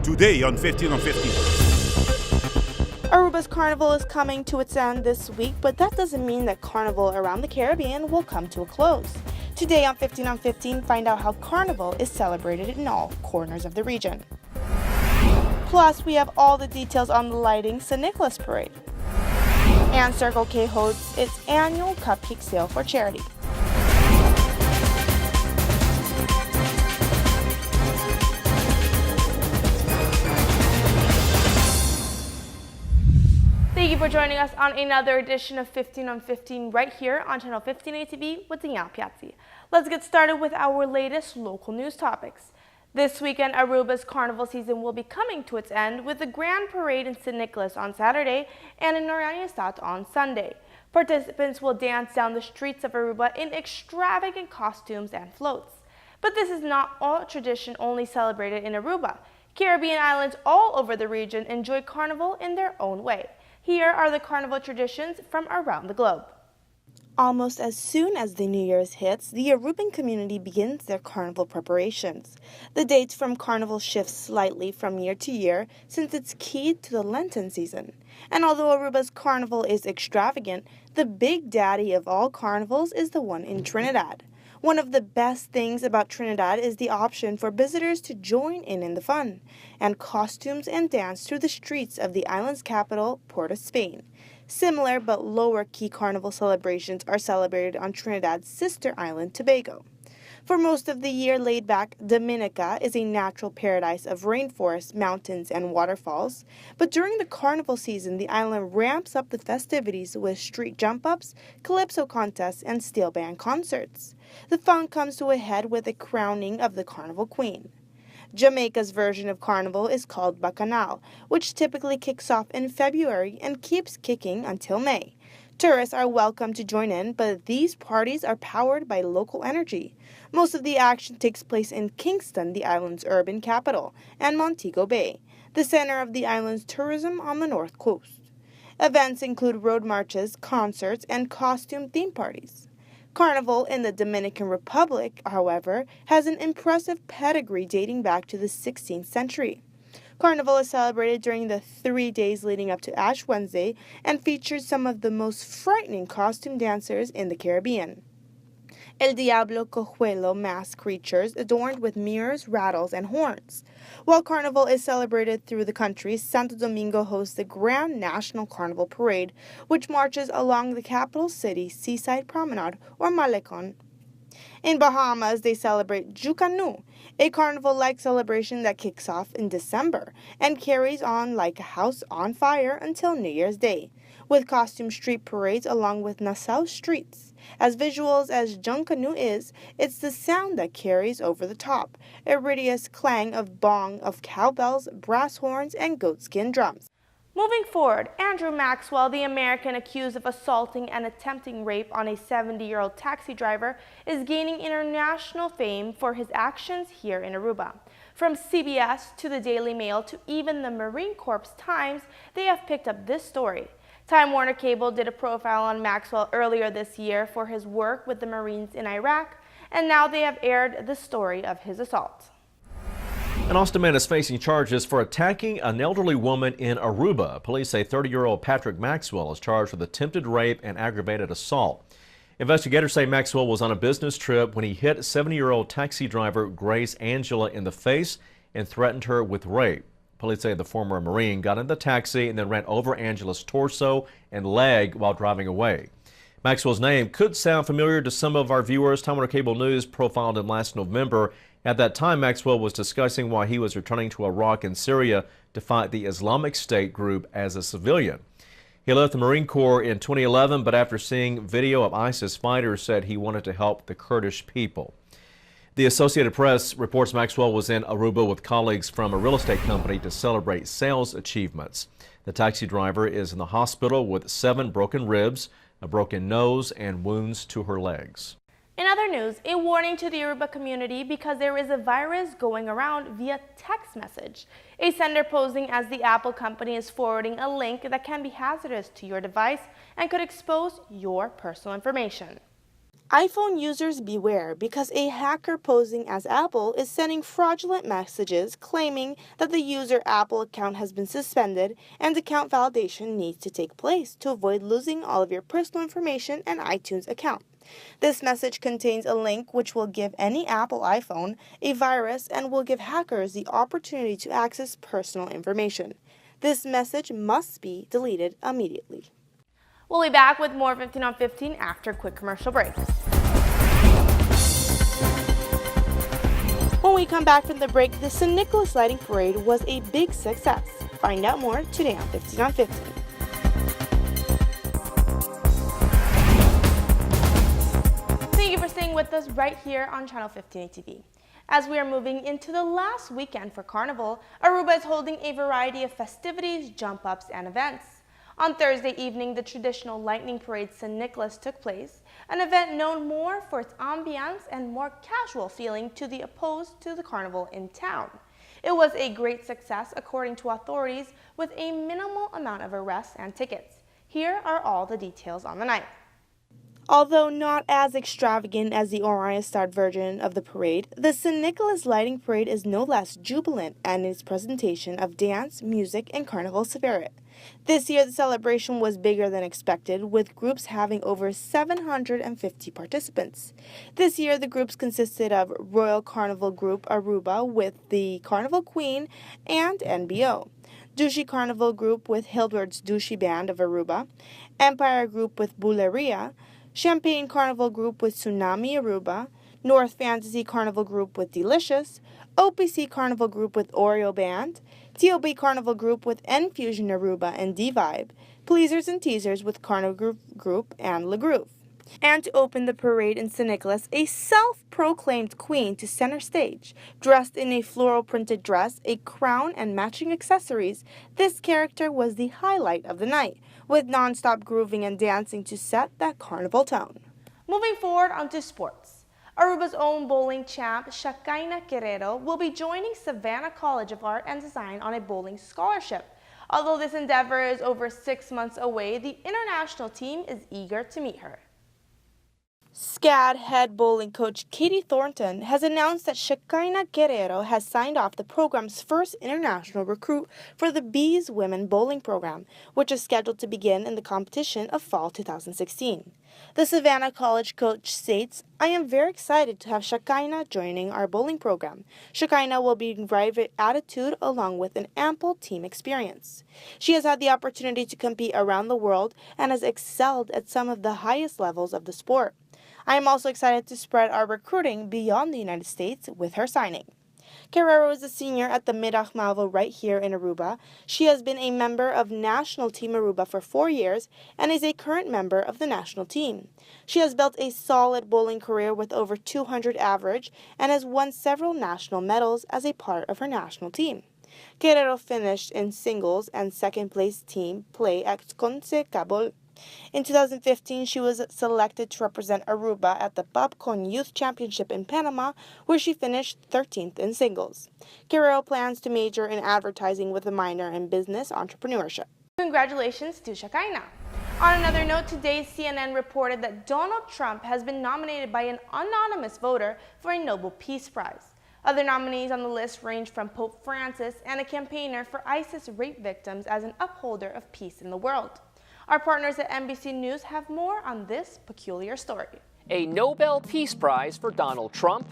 today on 15 on 15. Aruba's carnival is coming to its end this week, but that doesn't mean that carnival around the Caribbean will come to a close. Today on 15 on 15, find out how carnival is celebrated in all corners of the region. Plus, we have all the details on the lighting St. Nicholas Parade. And Circle K hosts its annual cupcake sale for charity. Thank you for joining us on another edition of 15 on 15 right here on Channel 15 ATV with Daniela Piazzi. Let's get started with our latest local news topics. This weekend, Aruba's carnival season will be coming to its end with the Grand Parade in St. Nicholas on Saturday and in Noranazat on Sunday. Participants will dance down the streets of Aruba in extravagant costumes and floats. But this is not all tradition only celebrated in Aruba. Caribbean islands all over the region enjoy carnival in their own way. Here are the carnival traditions from around the globe. Almost as soon as the New Year's hits, the Aruban community begins their carnival preparations. The dates from carnival shift slightly from year to year since it's key to the Lenten season. And although Aruba's carnival is extravagant, the big daddy of all carnivals is the one in Trinidad. One of the best things about Trinidad is the option for visitors to join in the fun and costumes and dance through the streets of the island's capital, Port of Spain. Similar but lower key carnival celebrations are celebrated on Trinidad's sister island, Tobago. For most of the year, laid-back Dominica is a natural paradise of rainforests, mountains, and waterfalls. But during the carnival season, the island ramps up the festivities with street jump-ups, calypso contests, and steel band concerts. The fun comes to a head with the crowning of the Carnival Queen. Jamaica's version of carnival is called Bacchanal, which typically kicks off in February and keeps kicking until May. Tourists are welcome to join in, but these parties are powered by local energy. Most of the action takes place in Kingston, the island's urban capital, and Montego Bay, the center of the island's tourism on the north coast. Events include road marches, concerts, and costume theme parties. Carnival in the Dominican Republic, however, has an impressive pedigree dating back to the 16th century. Carnival is celebrated during the 3 days leading up to Ash Wednesday and features some of the most frightening costume dancers in the Caribbean. El Diablo Cojuelo masked creatures adorned with mirrors, rattles, and horns. While Carnival is celebrated through the country, Santo Domingo hosts the Grand National Carnival Parade, which marches along the capital city's seaside promenade, or Malecon. In Bahamas, they celebrate Jucanu, a carnival-like celebration that kicks off in December and carries on like a house on fire until New Year's Day, with costume street parades along with Nassau streets. As visuals as Juncanu is, it's the sound that carries over the top, a raucous clang of bong, of cowbells, brass horns, and goatskin drums. Moving forward, Andrew Maxwell, the American accused of assaulting and attempting rape on a 70-year-old taxi driver, is gaining international fame for his actions here in Aruba. From CBS to the Daily Mail to even the Marine Corps Times, they have picked up this story. Time Warner Cable did a profile on Maxwell earlier this year for his work with the Marines in Iraq, and now they have aired the story of his assault. An Austin man is facing charges for attacking an elderly woman in Aruba. Police say 30-year-old Patrick Maxwell is charged with attempted rape and aggravated assault. Investigators say Maxwell was on a business trip when he hit 70-year-old taxi driver Grace Angela in the face and threatened her with rape. Police say the former Marine got in the taxi and then ran over Angela's torso and leg while driving away. Maxwell's name could sound familiar to some of our viewers. Time Warner Cable News profiled him last November. At that time, Maxwell was discussing why he was returning to Iraq and Syria to fight the Islamic State group as a civilian. He left the Marine Corps in 2011, but after seeing video of ISIS fighters, said he wanted to help the Kurdish people. The Associated Press reports Maxwell was in Aruba with colleagues from a real estate company to celebrate sales achievements. The taxi driver is in the hospital with 7 broken ribs, a broken nose, and wounds to her legs. In other news, a warning to the Aruba community because there is a virus going around via text message. A sender posing as the Apple company is forwarding a link that can be hazardous to your device and could expose your personal information. iPhone users beware because a hacker posing as Apple is sending fraudulent messages claiming that the user Apple account has been suspended and account validation needs to take place to avoid losing all of your personal information and iTunes account. This message contains a link which will give any Apple iPhone a virus and will give hackers the opportunity to access personal information. This message must be deleted immediately. We'll be back with more 15 on 15 after a quick commercial break. When we come back from the break, the St. Nicholas Lighting Parade was a big success. Find out more today on 15 on 15. Thank you for staying with us right here on Channel 15 TV. As we are moving into the last weekend for Carnival, Aruba is holding a variety of festivities, jump-ups, and events. On Thursday evening, the traditional Lightning Parade St. Nicholas took place, an event known more for its ambiance and more casual feeling to the opposed to the carnival in town. It was a great success according to authorities with a minimal amount of arrests and tickets. Here are all the details on the night. Although not as extravagant as the Orion Star version of the parade, the St. Nicholas Lighting Parade is no less jubilant in its presentation of dance, music, and carnival spirit. This year, the celebration was bigger than expected, with groups having over 750 participants. This year, the groups consisted of Royal Carnival Group Aruba with the Carnival Queen and NBO, Dushi Carnival Group with Hildred's Dushi Band of Aruba, Empire Group with Buleria, Champagne Carnival Group with Tsunami Aruba, North Fantasy Carnival Group with Delicious, OPC Carnival Group with Oreo Band, TOB Carnival Group with N-Fusion Aruba and D-Vibe, Pleasers and Teasers with Carnival Group and La Groove. And to open the parade in St. Nicholas, a self-proclaimed queen to center stage, dressed in a floral printed dress, a crown, and matching accessories. This character was the highlight of the night, with non-stop grooving and dancing to set that carnival tone. Moving forward onto sports. Aruba's own bowling champ, Shakaina Guerrero, will be joining Savannah College of Art and Design on a bowling scholarship. Although this endeavor is over 6 months away, the international team is eager to meet her. SCAD head bowling coach Katie Thornton has announced that Shakaina Guerrero has signed off the program's first international recruit for the Bees Women Bowling Program, which is scheduled to begin in the competition of fall 2016. The Savannah College coach states, "I am very excited to have Shakaina joining our bowling program. Shakaina will bring bright attitude along with an ample team experience. She has had the opportunity to compete around the world and has excelled at some of the highest levels of the sport. I am also excited to spread our recruiting beyond the United States with her signing." Guerrero is a senior at the Middag Malvo right here in Aruba. She has been a member of National Team Aruba for 4 years and is a current member of the national team. She has built a solid bowling career with over 200 average and has won several national medals as a part of her national team. Guerrero finished in singles and second-place team play at Conce Cabol. In 2015, she was selected to represent Aruba at the Popcorn Youth Championship in Panama, where she finished 13th in singles. Guerrero plans to major in advertising with a minor in business entrepreneurship. Congratulations to Shakaina. On another note, today CNN reported that Donald Trump has been nominated by an anonymous voter for a Nobel Peace Prize. Other nominees on the list range from Pope Francis and a campaigner for ISIS rape victims as an upholder of peace in the world. Our partners at NBC News have more on this peculiar story. A Nobel Peace Prize for Donald Trump.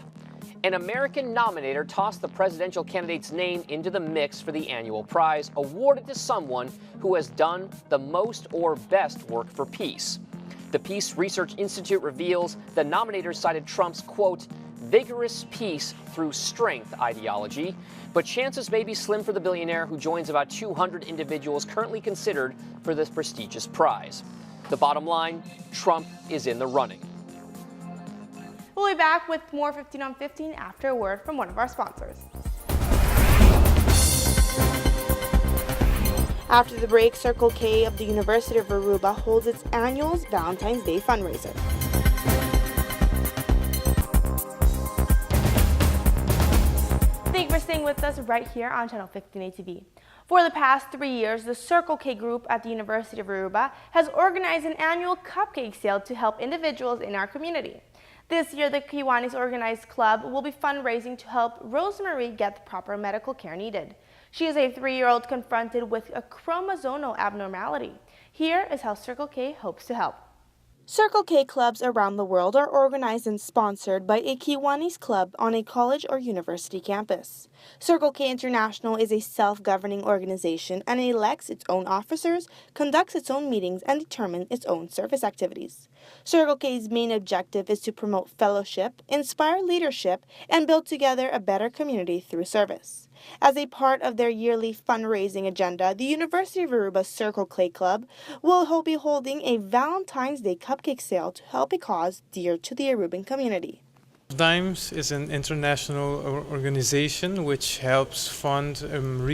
An American nominator tossed the presidential candidate's name into the mix for the annual prize, awarded to someone who has done the most or best work for peace. The Peace Research Institute reveals the nominators cited Trump's, quote, vigorous peace through strength ideology, but chances may be slim for the billionaire who joins about 200 individuals currently considered for this prestigious prize. The bottom line, Trump is in the running. We'll be back with more 15 on 15 after a word from one of our sponsors. After the break, Circle K of the University of Aruba holds its annual Valentine's Day fundraiser. Thank you for staying with us right here on Channel 15 ATV. For the past 3 years, the Circle K group at the University of Aruba has organized an annual cupcake sale to help individuals in our community. This year, the Kiwanis organized club will be fundraising to help Rosemary get the proper medical care needed. She is a 3-year-old confronted with a chromosomal abnormality. Here is how Circle K hopes to help. Circle K clubs around the world are organized and sponsored by a Kiwanis club on a college or university campus. Circle K International is a self-governing organization and elects its own officers, conducts its own meetings, and determines its own service activities. Circle K's main objective is to promote fellowship, inspire leadership, and build together a better community through service. As a part of their yearly fundraising agenda, the University of Aruba Circle K Club will be holding a Valentine's Day cupcake sale to help a cause dear to the Aruban community. DIMES is an international organization which helps fund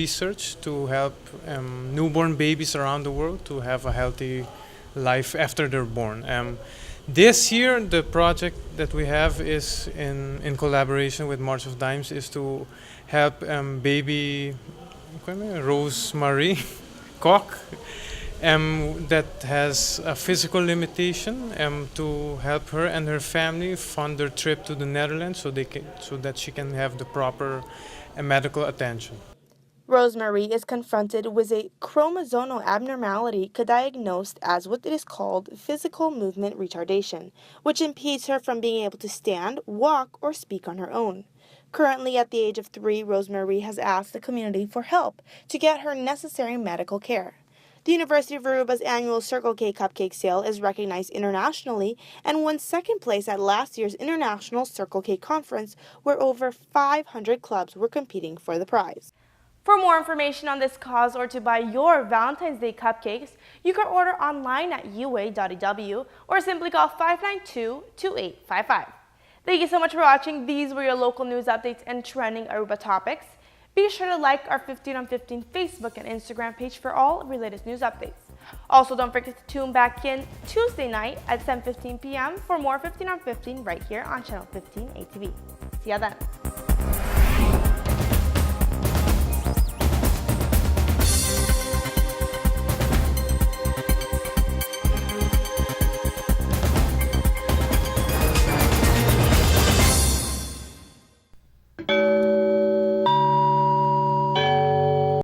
research to help newborn babies around the world to have a healthy life after they're born. This year, the project that we have is in collaboration with March of Dimes is to help baby Rosemary Koch that has a physical limitation to help her and her family fund their trip to the Netherlands so that she can have the proper medical attention. Rosemary is confronted with a chromosomal abnormality diagnosed as what it is called physical movement retardation, which impedes her from being able to stand, walk, or speak on her own. Currently, at the age of 3, Rosemary has asked the community for help to get her necessary medical care. The University of Aruba's annual Circle K cupcake sale is recognized internationally and won second place at last year's International Circle K Conference, where over 500 clubs were competing for the prize. For more information on this cause or to buy your Valentine's Day cupcakes, you can order online at ua.ew or simply call 592-2855. Thank you so much for watching. These were your local news updates and trending Aruba topics. Be sure to like our 15 on 15 Facebook and Instagram page for all of your latest news updates. Also, don't forget to tune back in Tuesday night at 10:15 p.m. for more 15 on 15 right here on Channel 15 ATV. See ya then.